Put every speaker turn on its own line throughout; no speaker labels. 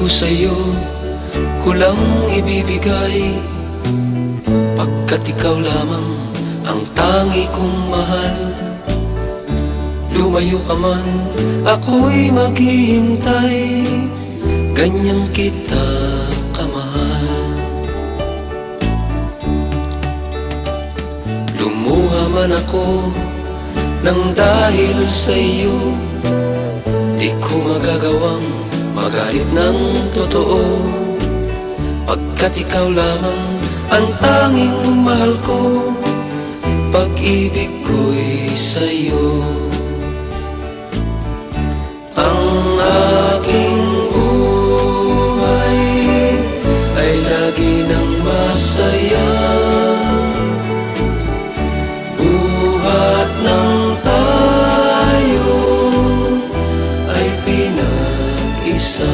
ko sa'yo, ko lang ibibigay, pagkat ikaw lamang ang tangi kong mahal. Lumayo ka man, ako'y maghihintay, ganyan kita kamahal. Lumuha man ako nang dahil sa iyo, di ko magagawang magalit ng totoo, pagkat ikaw lamang ang tanging mahal ko, pag-ibig ko'y sa'yo. Ang aking buhay ay lagi nang masaya, buhat ng tayo ay pinag-isa.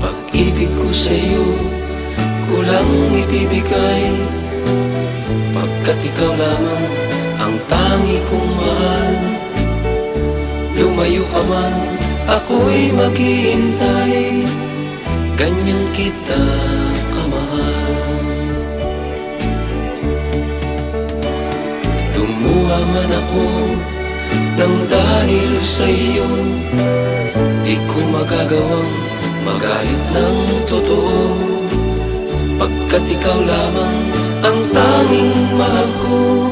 Pag-ibig ko sa'yo, ko lang ibibigay, pagkat ikaw lamang ang tangi kong mahal. Lumayo ka man, ako'y maghihintay, ganyan kita kamahal. Lumuha man ako nang dahil sa iyo, di ko magagawang magalit ng totoo, pagkat ikaw lamang ang tanging mahal ko,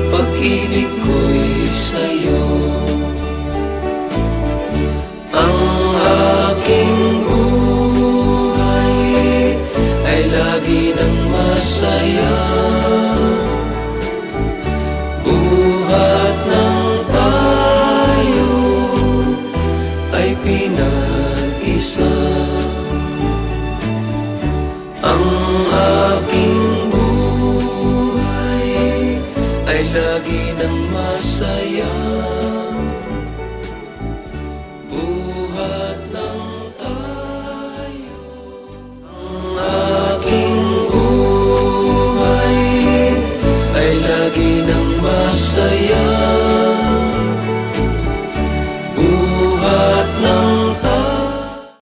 pag-ibig ko'y sa'yo. Ang aking buhay ay lagi nang masaya, buhat ng tayo ay pinag-isa. Ang aking buhay ay lagi nang masaya,